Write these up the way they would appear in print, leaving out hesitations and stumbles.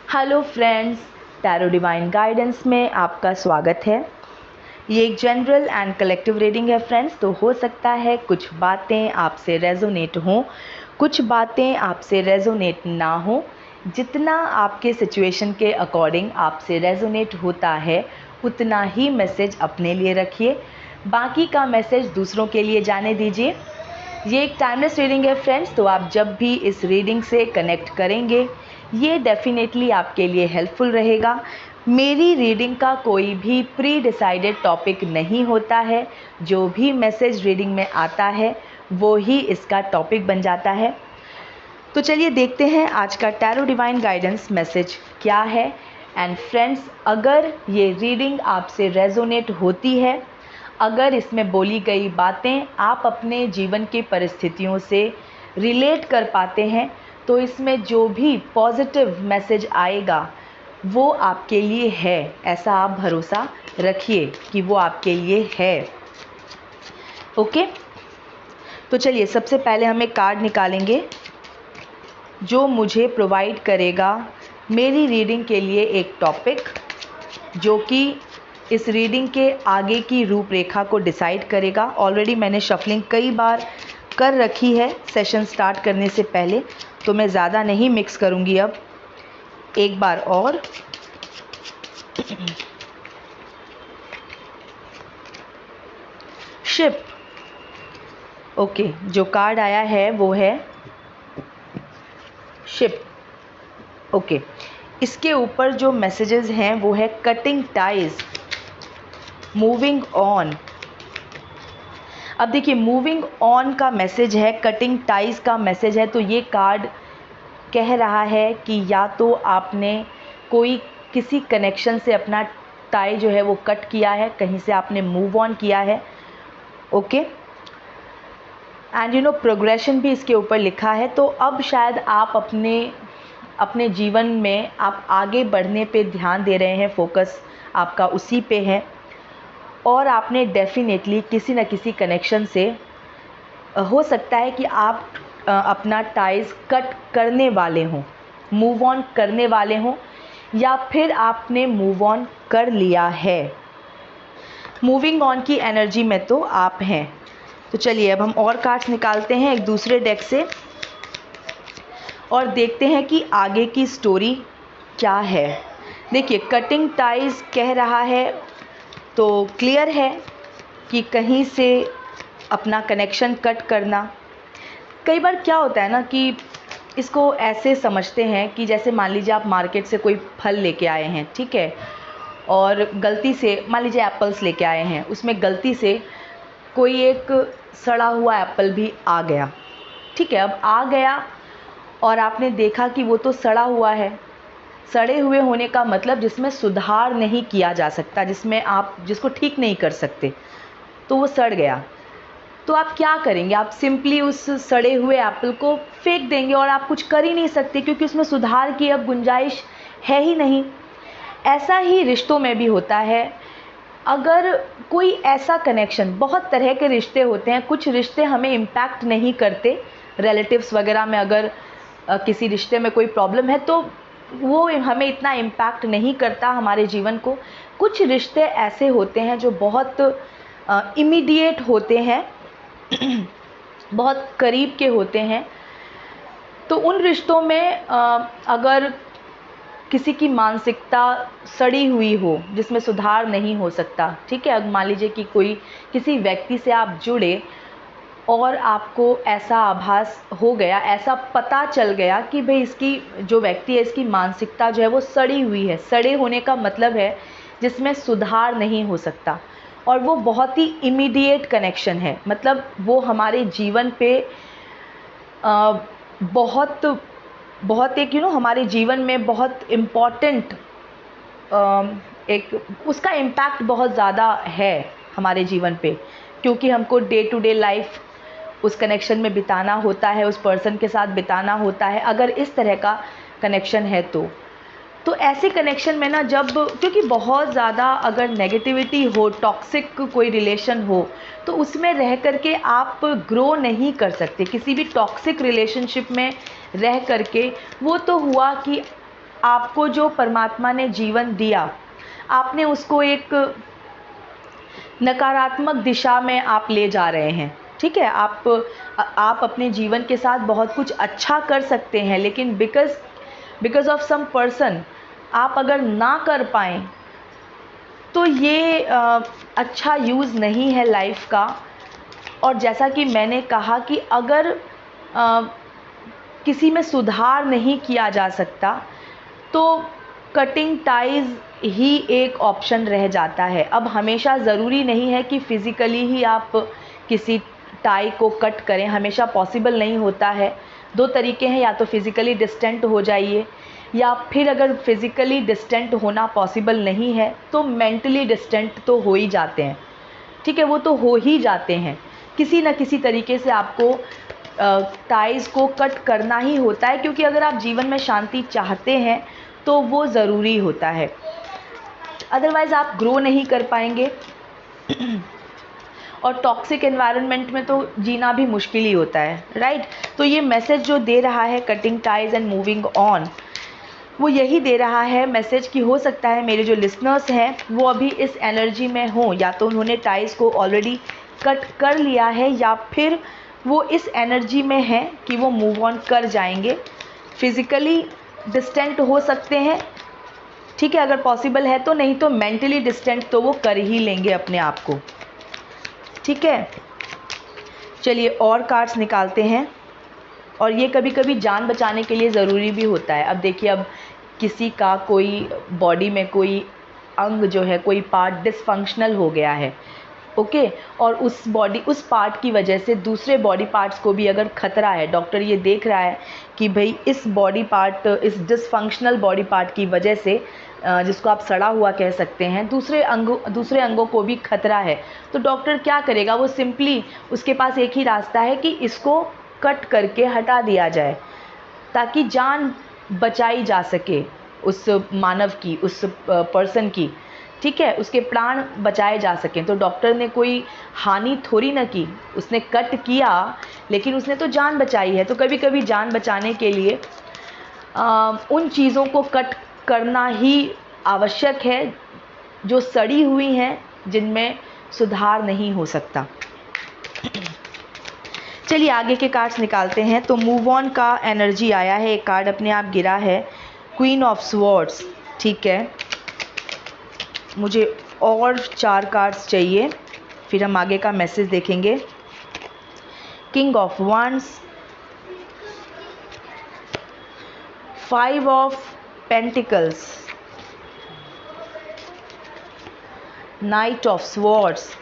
Hello friends, tarot divine guidance में आपका स्वागत है। ये एक जनरल एंड कलेक्टिव रीडिंग है फ्रेंड्स। तो हो सकता है कुछ बातें आपसे रेजोनेट हों, कुछ बातें आपसे रेजोनेट ना हो। जितना आपके सिचुएशन के अकॉर्डिंग आपसे रेजोनेट होता है उतना ही मैसेज अपने लिए रखिए, बाकी का मैसेज दूसरों के लिए जाने दीजिए। ये एक टाइमलेस रीडिंग है फ्रेंड्स, तो आप जब भी इस रीडिंग से कनेक्ट करेंगे ये डेफिनेटली आपके लिए हेल्पफुल रहेगा। मेरी रीडिंग का कोई भी प्री डिसाइडेड टॉपिक नहीं होता है, जो भी मैसेज रीडिंग में आता है वो ही इसका टॉपिक बन जाता है। तो चलिए देखते हैं आज का टैरो डिवाइन गाइडेंस मैसेज क्या है। एंड फ्रेंड्स, अगर ये रीडिंग आपसे रेजोनेट होती है, अगर इसमें बोली गई बातें आप अपने जीवन की परिस्थितियों से रिलेट कर पाते हैं, तो इसमें जो भी पॉजिटिव मैसेज आएगा वो आपके लिए है। ऐसा आप भरोसा रखिए कि वो आपके लिए है। ओके, तो चलिए सबसे पहले हम एक कार्ड निकालेंगे जो मुझे प्रोवाइड करेगा मेरी रीडिंग के लिए एक टॉपिक, जो कि इस रीडिंग के आगे की रूपरेखा को डिसाइड करेगा। ऑलरेडी मैंने शफलिंग कई बार कर रखी है सेशन स्टार्ट करने से पहले, तो मैं ज़्यादा नहीं मिक्स करूँगी। अब एक बार और शिप। ओके, जो कार्ड आया है वो है शिप। ओके, इसके ऊपर जो मैसेजेस हैं वो है कटिंग टाइज, मूविंग ऑन। अब देखिए, मूविंग ऑन का मैसेज है, कटिंग टाइज का मैसेज है। तो ये कार्ड कह रहा है कि या तो आपने किसी कनेक्शन से अपना टाई जो है वो कट किया है, कहीं से आपने मूव ऑन किया है। ओके, एंड प्रोग्रेशन भी इसके ऊपर लिखा है। तो अब शायद आप अपने जीवन में आप आगे बढ़ने पे ध्यान दे रहे हैं, फोकस आपका उसी पे है। और आपने डेफिनेटली किसी न किसी कनेक्शन से हो सकता है कि आप अपना टाइज कट करने वाले हों, मूव ऑन करने वाले हों, या फिर आपने मूव ऑन कर लिया है। मूविंग ऑन की एनर्जी में तो आप हैं। तो चलिए अब हम और कार्ड्स निकालते हैं एक दूसरे डेक से और देखते हैं कि आगे की स्टोरी क्या है। देखिए, कटिंग टाइज कह रहा है, तो क्लियर है कि कहीं से अपना कनेक्शन कट करना। कई बार क्या होता है ना कि इसको ऐसे समझते हैं कि जैसे मान लीजिए आप मार्केट से कोई फल लेके आए हैं, ठीक है, और गलती से मान लीजिए एप्पल्स लेके आए हैं, उसमें गलती से कोई एक सड़ा हुआ एप्पल भी आ गया। ठीक है, अब आ गया और आपने देखा कि वो तो सड़ा हुआ है। सड़े हुए होने का मतलब जिसमें सुधार नहीं किया जा सकता, जिसमें आप जिसको ठीक नहीं कर सकते, तो वो सड़ गया। तो आप क्या करेंगे? आप सिंपली उस सड़े हुए एप्पल को फेंक देंगे और आप कुछ कर ही नहीं सकते, क्योंकि उसमें सुधार की अब गुंजाइश है ही नहीं। ऐसा ही रिश्तों में भी होता है। अगर कोई ऐसा कनेक्शन, बहुत तरह के रिश्ते होते हैं, कुछ रिश्ते हमें इम्पैक्ट नहीं करते, रिलेटिव्स वगैरह में अगर किसी रिश्ते में कोई प्रॉब्लम है तो वो हमें इतना इम्पैक्ट नहीं करता हमारे जीवन को। कुछ रिश्ते ऐसे होते हैं जो बहुत इमीडिएट होते हैं, बहुत करीब के होते हैं। तो उन रिश्तों में अगर किसी की मानसिकता सड़ी हुई हो, जिसमें सुधार नहीं हो सकता, ठीक है, अब मान लीजिए कि किसी व्यक्ति से आप जुड़े और आपको ऐसा आभास हो गया, ऐसा पता चल गया कि भाई इसकी जो व्यक्ति है, इसकी मानसिकता जो है वो सड़ी हुई है। सड़े होने का मतलब है जिसमें सुधार नहीं हो सकता, और वो बहुत ही इमीडिएट कनेक्शन है। मतलब वो हमारे जीवन पे बहुत एक हमारे जीवन में बहुत इम्पॉर्टेंट एक उसका इम्पैक्ट बहुत ज़्यादा है हमारे जीवन पे, क्योंकि हमको डे टू डे लाइफ उस कनेक्शन में बिताना होता है, उस पर्सन के साथ बिताना होता है। अगर इस तरह का कनेक्शन है तो ऐसे कनेक्शन में ना, जब क्योंकि बहुत ज़्यादा अगर नेगेटिविटी हो, टॉक्सिक कोई रिलेशन हो, तो उसमें रह करके आप ग्रो नहीं कर सकते। किसी भी टॉक्सिक रिलेशनशिप में रह करके वो तो हुआ कि आपको जो परमात्मा ने जीवन दिया, आपने उसको एक नकारात्मक दिशा में आप ले जा रहे हैं। ठीक है, आप अपने जीवन के साथ बहुत कुछ अच्छा कर सकते हैं, लेकिन बिकॉज ऑफ सम पर्सन आप अगर ना कर पाएँ तो ये अच्छा यूज़ नहीं है लाइफ का। और जैसा कि मैंने कहा कि अगर किसी में सुधार नहीं किया जा सकता तो कटिंग टाइज़ ही एक ऑप्शन रह जाता है। अब हमेशा ज़रूरी नहीं है कि फ़िज़िकली ही आप किसी टाई को कट करें, हमेशा पॉसिबल नहीं होता है। दो तरीके हैं, या तो फ़िज़िकली डिस्टेंट हो जाइए, या फिर अगर फ़िज़िकली डिस्टेंट होना पॉसिबल नहीं है तो मेंटली डिस्टेंट तो हो ही जाते हैं। ठीक है, वो तो हो ही जाते हैं। किसी न किसी तरीके से आपको टाइज़ को कट करना ही होता है, क्योंकि अगर आप जीवन में शांति चाहते हैं तो वो ज़रूरी होता है, अदरवाइज़ आप ग्रो नहीं कर पाएंगे। और टॉक्सिक एनवायरनमेंट में तो जीना भी मुश्किल ही होता है, राइट। तो ये मैसेज जो दे रहा है cutting ties and moving on, वो यही दे रहा है मैसेज कि हो सकता है मेरे जो लिसनर्स हैं वो अभी इस एनर्जी में हों, या तो उन्होंने टाइज़ को ऑलरेडी कट कर लिया है, या फिर वो इस एनर्जी में है कि वो मूव ऑन कर जाएंगे। फिज़िकली डिस्टेंट हो सकते हैं, ठीक है, अगर पॉसिबल है तो, नहीं तो मेंटली डिस्टेंट तो वो कर ही लेंगे अपने आप को। ठीक है, चलिए और कार्ड्स निकालते हैं। और ये कभी कभी जान बचाने के लिए ज़रूरी भी होता है। अब देखिए, अब किसी का कोई बॉडी में कोई अंग जो है, कोई पार्ट डिसफंक्शनल हो गया है, ओके, और उस पार्ट की वजह से दूसरे बॉडी पार्ट्स को भी अगर खतरा है, डॉक्टर ये देख रहा है कि भाई इस बॉडी पार्ट, इस डिसफंक्शनल बॉडी पार्ट की वजह से, जिसको आप सड़ा हुआ कह सकते हैं, दूसरे अंगों को भी खतरा है, तो डॉक्टर क्या करेगा, वो सिंपली, उसके पास एक ही रास्ता है कि इसको कट करके हटा दिया जाए, ताकि जान बचाई जा सके उस मानव की, उस पर्सन की। ठीक है, उसके प्राण बचाए जा सकें। तो डॉक्टर ने कोई हानि थोड़ी ना की, उसने कट किया लेकिन उसने तो जान बचाई है। तो कभी कभी जान बचाने के लिए उन चीज़ों को कट करना ही आवश्यक है जो सड़ी हुई हैं, जिनमें सुधार नहीं हो सकता। चलिए आगे के कार्ड्स निकालते हैं। तो मूव ऑन का एनर्जी आया है, एक कार्ड अपने आप गिरा है, क्वीन ऑफ स्वॉर्ड्स। ठीक है, मुझे और 4 कार्ड्स चाहिए, फिर हम आगे का मैसेज देखेंगे। King of wands, 5 of pentacles, night of swords,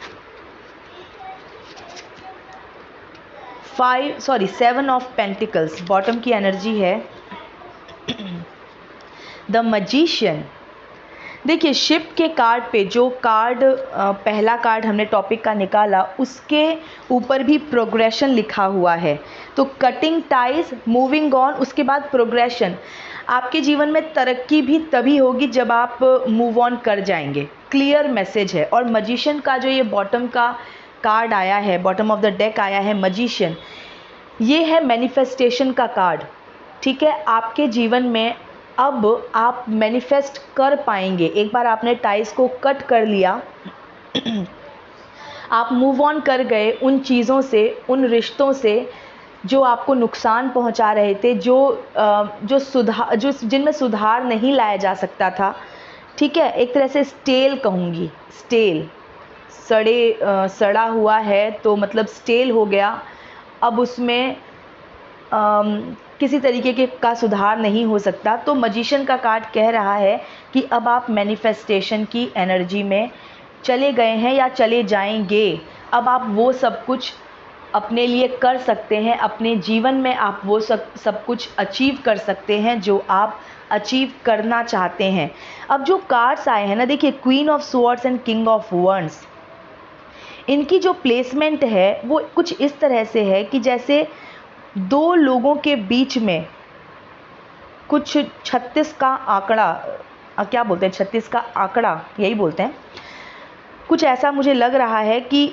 7 of pentacles, bottom की एनर्जी है, द मैजिशियन। देखिए, शिप के कार्ड पे जो कार्ड पहला कार्ड हमने टॉपिक का निकाला, उसके ऊपर भी प्रोग्रेशन लिखा हुआ है। तो कटिंग टाइज, मूविंग ऑन, उसके बाद प्रोग्रेशन। आपके जीवन में तरक्की भी तभी होगी जब आप मूव ऑन कर जाएंगे, क्लियर मैसेज है। और मैजिशियन का जो ये बॉटम का कार्ड आया है, बॉटम ऑफ द डेक आया है मैजिशियन, ये है मैनिफेस्टेशन का कार्ड। ठीक है, आपके जीवन में अब आप मैनिफेस्ट कर पाएंगे। एक बार आपने टाइज को कट कर लिया, आप मूव ऑन कर गए उन चीज़ों से, उन रिश्तों से जो आपको नुकसान पहुंचा रहे थे, जो जिनमें सुधार नहीं लाया जा सकता था। ठीक है, एक तरह से स्टेल कहूँगी, स्टेल, सड़ा हुआ है तो मतलब स्टेल हो गया, अब उसमें किसी तरीके का सुधार नहीं हो सकता। तो मैजिशियन का कार्ड कह रहा है कि अब आप मैनिफेस्टेशन की एनर्जी में चले गए हैं या चले जाएंगे। अब आप वो सब कुछ अपने लिए कर सकते हैं, अपने जीवन में आप वो सब कुछ अचीव कर सकते हैं जो आप अचीव करना चाहते हैं। अब जो कार्ड्स आए हैं ना, देखिए, queen of swords and king of wands, इनकी जो प्लेसमेंट है वो कुछ इस तरह से है कि जैसे 2 लोगों के बीच में कुछ 36 का आंकड़ा, क्या बोलते हैं, 36 का आंकड़ा, यही बोलते हैं, कुछ ऐसा मुझे लग रहा है कि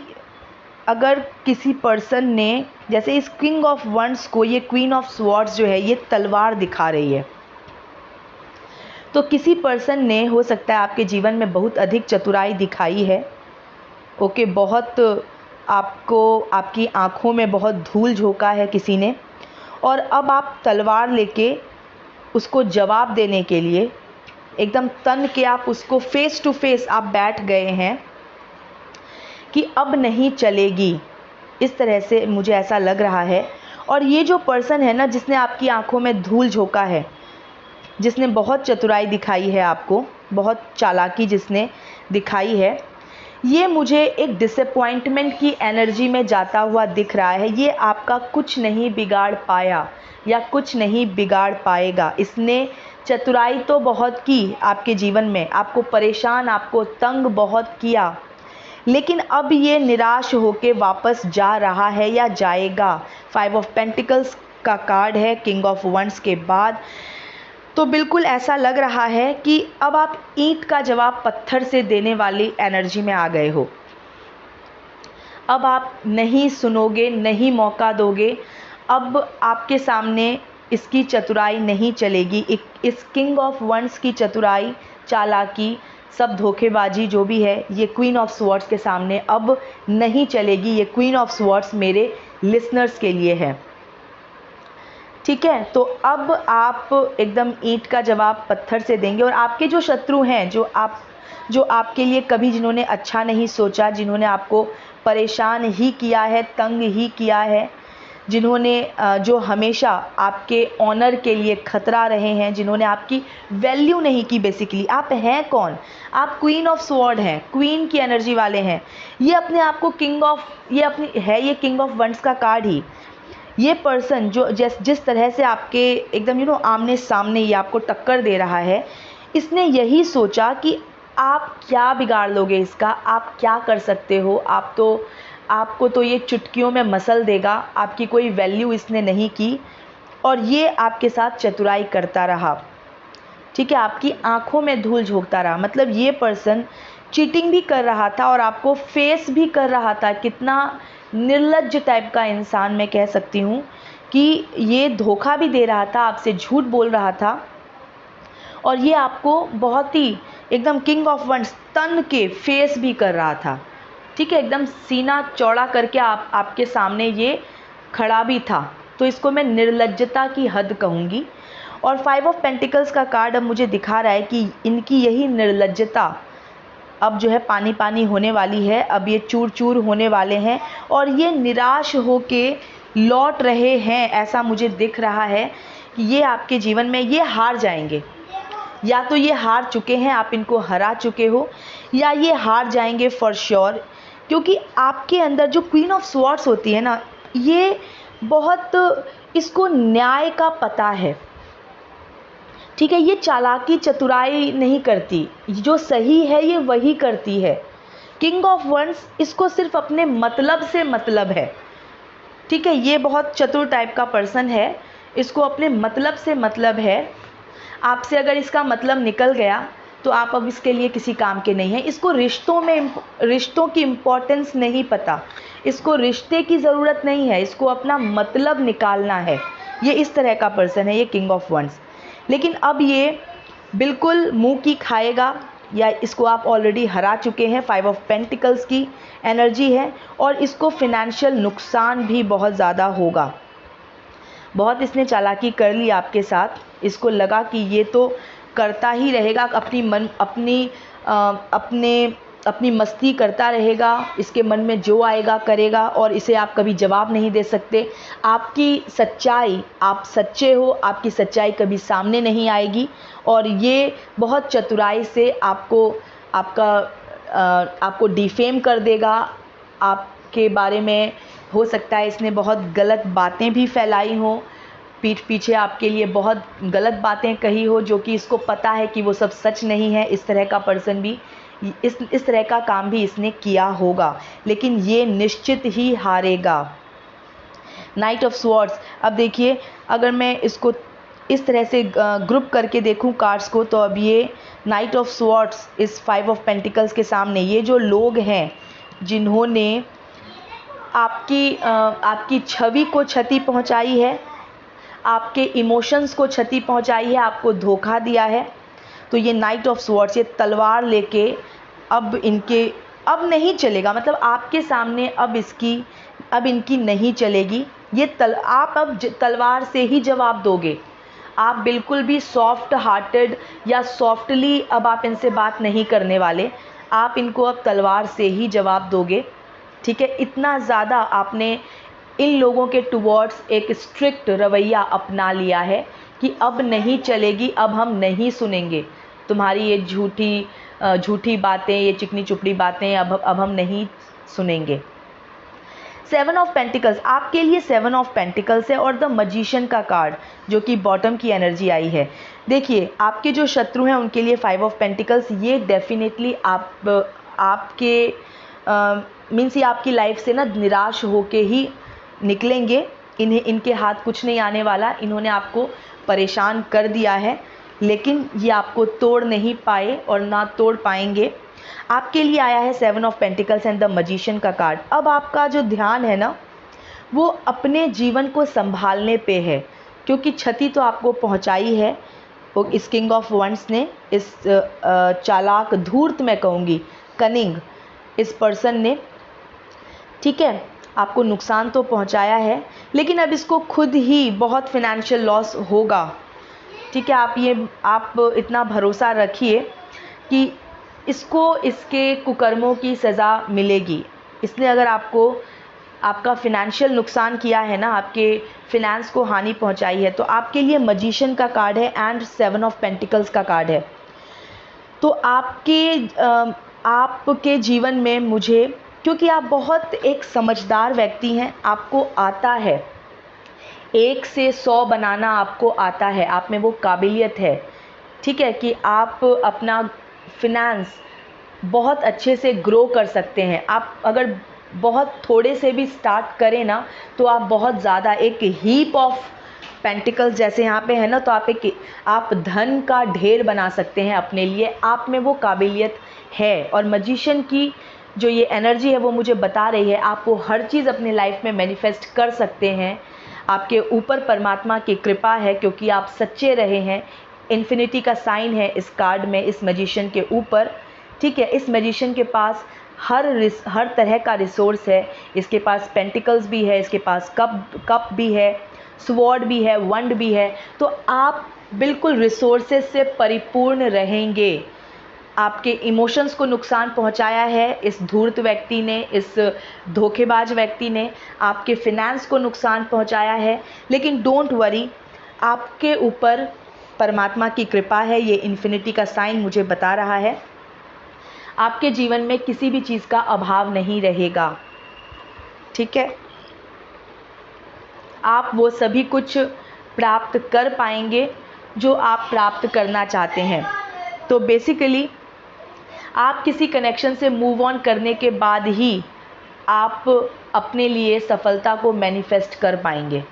अगर किसी पर्सन ने, जैसे इस किंग ऑफ वंड्स को, ये क्वीन ऑफ स्वॉर्ड्स जो है, ये तलवार दिखा रही है। तो किसी पर्सन ने हो सकता है आपके जीवन में बहुत अधिक चतुराई दिखाई है। ओके, बहुत आपको आपकी आँखों में बहुत धूल झोंका है किसी ने, और अब आप तलवार लेके उसको जवाब देने के लिए एकदम तन के आप उसको फेस टू फेस आप बैठ गए हैं कि अब नहीं चलेगी, इस तरह से मुझे ऐसा लग रहा है। और ये जो पर्सन है ना, जिसने आपकी आंखों में धूल झोंका है, जिसने बहुत चतुराई दिखाई है आपको, बहुत चालाकी जिसने दिखाई है, ये मुझे एक डिसअपॉइंटमेंट की एनर्जी में जाता हुआ दिख रहा है। ये आपका कुछ नहीं बिगाड़ पाया या कुछ नहीं बिगाड़ पाएगा। इसने चतुराई तो बहुत की आपके जीवन में, आपको परेशान, आपको तंग बहुत किया, लेकिन अब ये निराश होके वापस जा रहा है या जाएगा। 5 ऑफ पेंटिकल्स का कार्ड है किंग ऑफ वंड्स के बाद। तो बिल्कुल ऐसा लग रहा है कि अब आप ईंट का जवाब पत्थर से देने वाली एनर्जी में आ गए हो। अब आप नहीं सुनोगे, नहीं मौका दोगे। अब आपके सामने इसकी चतुराई नहीं चलेगी। इस किंग ऑफ वंड्स की चतुराई, चालाकी, सब धोखेबाजी जो भी है, ये क्वीन ऑफ स्वॉर्ड्स के सामने अब नहीं चलेगी। ये क्वीन ऑफ स्वॉर्ड्स मेरे लिसनर्स के लिए है, ठीक है। तो अब आप एकदम ईंट का जवाब पत्थर से देंगे, और आपके जो शत्रु हैं, जो आपके लिए कभी जिन्होंने अच्छा नहीं सोचा, जिन्होंने आपको परेशान ही किया है, तंग ही किया है, जिन्होंने जो हमेशा आपके ऑनर के लिए खतरा रहे हैं, जिन्होंने आपकी वैल्यू नहीं की। बेसिकली आप हैं कौन? आप क्वीन ऑफ स्वॉर्ड हैं, क्वीन की एनर्जी वाले हैं। ये अपने आप को किंग ऑफ, ये किंग ऑफ वंड्स का कार्ड ही। ये पर्सन जो जिस तरह से आपके एकदम आमने सामने ये आपको टक्कर दे रहा है, इसने यही सोचा कि आप क्या बिगाड़ लोगे इसका, आप क्या कर सकते हो, आपको तो ये चुटकियों में मसल देगा। आपकी कोई वैल्यू इसने नहीं की, और ये आपके साथ चतुराई करता रहा, ठीक है। आपकी आंखों में धूल झोंकता रहा। मतलब ये पर्सन चीटिंग भी कर रहा था और आपको फेस भी कर रहा था। कितना निर्लज्ज टाइप का इंसान, मैं कह सकती हूँ कि ये धोखा भी दे रहा था, आपसे झूठ बोल रहा था, और ये आपको बहुत ही एकदम किंग ऑफ वंड्स तन के फेस भी कर रहा था, ठीक है। एकदम सीना चौड़ा करके आपके सामने ये खड़ा भी था। तो इसको मैं निर्लज्जता की हद कहूँगी। और 5 ऑफ पेंटिकल्स का कार्ड अब मुझे दिखा रहा है कि इनकी यही निर्लज्जता अब जो है पानी पानी होने वाली है। अब ये चूर चूर होने वाले हैं और ये निराश होके लौट रहे हैं। ऐसा मुझे दिख रहा है कि ये आपके जीवन में ये हार जाएंगे, या तो ये हार चुके हैं, आप इनको हरा चुके हो, या ये हार जाएंगे फॉर श्योर। क्योंकि आपके अंदर जो क्वीन ऑफ स्वॉर्ड्स होती है ना, ये बहुत, इसको न्याय का पता है, ठीक है। ये चालाकी चतुराई नहीं करती, जो सही है ये वही करती है। किंग ऑफ वंड्स, इसको सिर्फ अपने मतलब से मतलब है, ठीक है। ये बहुत चतुर टाइप का पर्सन है, इसको अपने मतलब से मतलब है। आपसे अगर इसका मतलब निकल गया तो आप अब इसके लिए किसी काम के नहीं हैं। इसको रिश्तों की इम्पोर्टेंस नहीं पता, इसको रिश्ते की ज़रूरत नहीं है, इसको अपना मतलब निकालना है। ये इस तरह का पर्सन है, ये किंग ऑफ वंड्स। लेकिन अब ये बिल्कुल मुंह की खाएगा, या इसको आप ऑलरेडी हरा चुके हैं। 5 ऑफ पेंटिकल्स की एनर्जी है, और इसको फिनेंशियल नुकसान भी बहुत ज़्यादा होगा। बहुत इसने चालाकी कर ली आपके साथ, इसको लगा कि ये तो करता ही रहेगा, अपनी मस्ती करता रहेगा, इसके मन में जो आएगा करेगा, और इसे आप कभी जवाब नहीं दे सकते। आपकी सच्चाई, आप सच्चे हो, आपकी सच्चाई कभी सामने नहीं आएगी, और ये बहुत चतुराई से आपको डिफेम कर देगा। आपके बारे में हो सकता है इसने बहुत गलत बातें भी फैलाई हों, पीठ पीछे आपके लिए बहुत गलत बातें कही हो, जो कि इसको पता है कि वो सब सच नहीं है। इस तरह का पर्सन भी, इस तरह का काम भी इसने किया होगा, लेकिन ये निश्चित ही हारेगा। नाइट ऑफ स्वॉर्ड्स, अब देखिए, अगर मैं इसको इस तरह से ग्रुप करके देखूं कार्ड्स को, तो अब ये नाइट ऑफ स्वॉर्ड्स इस 5 ऑफ पेंटिकल्स के सामने, ये जो लोग हैं जिन्होंने आपकी छवि को क्षति पहुंचाई है, आपके इमोशंस को क्षति पहुंचाई है, आपको धोखा दिया है, तो ये नाइट ऑफ स्वॉर्ड्स, ये तलवार लेके अब नहीं चलेगा, मतलब आपके सामने अब इनकी नहीं चलेगी। आप अब तलवार से ही जवाब दोगे। आप बिल्कुल भी सॉफ्ट हार्टेड या सॉफ्टली अब आप इनसे बात नहीं करने वाले, आप इनको अब तलवार से ही जवाब दोगे। ठीक है, इतना ज़्यादा आपने इन लोगों के टुवर्ड्स एक स्ट्रिक्ट रवैया अपना लिया है कि अब नहीं चलेगी, अब हम नहीं सुनेंगे तुम्हारी ये झूठी बातें, ये चिकनी चुपड़ी बातें, अब हम नहीं सुनेंगे। 7 ऑफ पेंटिकल्स आपके लिए 7 ऑफ पेंटिकल्स है और द मजिशियन का कार्ड जो कि बॉटम की एनर्जी आई है। देखिए, आपके जो शत्रु हैं उनके लिए 5 ऑफ पेंटिकल्स, ये डेफिनेटली आपके मीन्स ये आपकी लाइफ से ना निराश होके ही निकलेंगे। इनके हाथ कुछ नहीं आने वाला, इन्होंने आपको परेशान कर दिया है, लेकिन ये आपको तोड़ नहीं पाए और ना तोड़ पाएंगे। आपके लिए आया है 7 of pentacles and the magician का कार्ड। अब आपका जो ध्यान है ना वो अपने जीवन को संभालने पे है, क्योंकि क्षति तो आपको पहुंचाई है इस किंग ऑफ वंड्स ने, इस चालाक धूर्त मैं कहूँगी कनिंग इस पर्सन ने। ठीक है, आपको नुकसान तो पहुंचाया है, लेकिन अब इसको खुद ही बहुत फिनेंशियल लॉस होगा। ठीक है, आप इतना भरोसा रखिए कि इसको इसके कुकर्मों की सज़ा मिलेगी। इसने अगर आपका फिनेंशियल नुकसान किया है ना, आपके फिनेंस को हानि पहुंचाई है, तो आपके लिए मजिशियन का कार्ड है एंड 7 ऑफ पेंटिकल्स का कार्ड है। तो आपके जीवन में मुझे, क्योंकि आप बहुत एक समझदार व्यक्ति हैं, आपको आता है 1 से 100 बनाना, आपको आता है, आप में वो काबिलियत है। ठीक है, कि आप अपना फिनेंस बहुत अच्छे से ग्रो कर सकते हैं। आप अगर बहुत थोड़े से भी स्टार्ट करें ना, तो आप बहुत ज़्यादा एक हीप ऑफ पेंटिकल्स जैसे यहाँ पे है ना, तो आप धन का ढेर बना सकते हैं अपने लिए। आप में वो काबिलियत है। और मजिशियन की जो ये एनर्जी है वो मुझे बता रही है आप वो हर चीज़ अपने लाइफ में मैनिफेस्ट कर सकते हैं। आपके ऊपर परमात्मा की कृपा है, क्योंकि आप सच्चे रहे हैं। इन्फिनिटी का साइन है इस कार्ड में, इस मजिशियन के ऊपर। ठीक है, इस मजिशियन के पास हर तरह का रिसोर्स है। इसके पास पेंटिकल्स भी है, इसके पास कप भी है, स्वॉर्ड भी है, वंड भी है। तो आप बिल्कुल रिसोर्सेज से परिपूर्ण रहेंगे। आपके इमोशंस को नुकसान पहुंचाया है इस धूर्त व्यक्ति ने, इस धोखेबाज व्यक्ति ने, आपके फिनेंस को नुकसान पहुंचाया है, लेकिन डोंट वरी, आपके ऊपर परमात्मा की कृपा है। ये इन्फिनिटी का साइन मुझे बता रहा है आपके जीवन में किसी भी चीज़ का अभाव नहीं रहेगा। ठीक है, आप वो सभी कुछ प्राप्त कर पाएंगे जो आप प्राप्त करना चाहते हैं। तो बेसिकली आप किसी कनेक्शन से मूव ऑन करने के बाद ही आप अपने लिए सफलता को मैनिफेस्ट कर पाएंगे,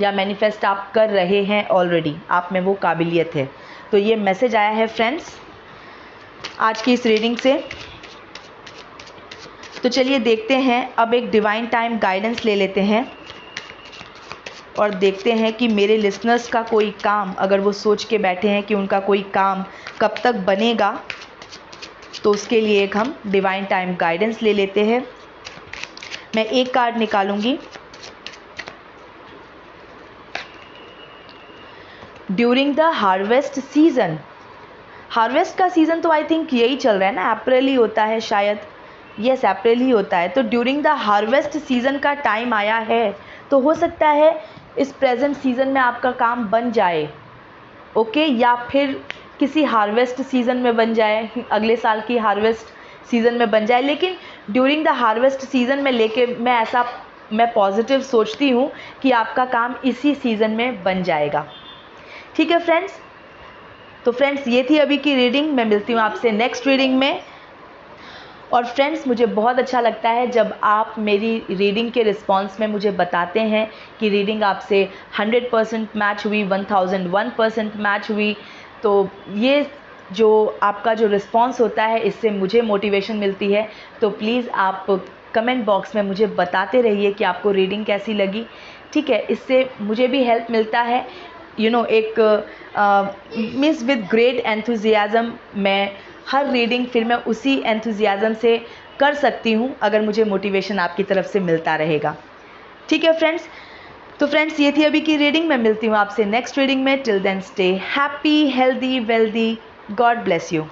या मैनिफेस्ट आप कर रहे हैं ऑलरेडी, आप में वो काबिलियत है। तो ये मैसेज आया है फ्रेंड्स आज की इस रीडिंग से। तो चलिए देखते हैं, अब एक डिवाइन टाइम गाइडेंस ले लेते हैं और देखते हैं कि मेरे लिसनर्स का कोई काम, अगर वो सोच के बैठे हैं कि उनका कोई काम कब तक बनेगा, तो उसके लिए एक हम डिवाइन टाइम गाइडेंस ले लेते हैं। मैं एक कार्ड निकालूंगी। During the harvest season, harvest का सीज़न तो आई थिंक यही चल रहा है ना, अप्रैल ही होता है शायद, यस अप्रैल ही होता है। तो ड्यूरिंग द हार्वेस्ट सीज़न का टाइम आया है, तो हो सकता है इस प्रेजेंट सीज़न में आपका काम बन जाए। ओके, या फिर किसी हार्वेस्ट सीज़न में बन जाए, अगले साल की हार्वेस्ट सीज़न में बन जाए। लेकिन ड्यूरिंग द हार्वेस्ट सीज़न में लेके मैं पॉजिटिव सोचती हूँ कि आपका काम इसी सीज़न में बन जाएगा। ठीक है फ्रेंड्स, तो फ्रेंड्स ये थी अभी की रीडिंग। मैं मिलती हूँ आपसे नेक्स्ट रीडिंग में। और फ्रेंड्स मुझे बहुत अच्छा लगता है जब आप मेरी रीडिंग के रिस्पांस में मुझे बताते हैं कि रीडिंग आपसे 100% मैच हुई, 1001% मैच हुई। तो ये जो आपका जो रिस्पांस होता है, इससे मुझे मोटिवेशन मिलती है। तो प्लीज़ आप कमेंट बॉक्स में मुझे बताते रहिए कि आपको रीडिंग कैसी लगी। ठीक है, इससे मुझे भी हेल्प मिलता है एक मीन्स विद ग्रेट एंथुजियाज़म मैं हर रीडिंग फिर मैं उसी एंथुजियाज़म से कर सकती हूँ अगर मुझे मोटिवेशन आपकी तरफ से मिलता रहेगा। ठीक है फ्रेंड्स, तो फ्रेंड्स ये थी अभी की रीडिंग। मैं मिलती हूँ आपसे नेक्स्ट रीडिंग में। Till then stay happy, healthy, wealthy. God bless you.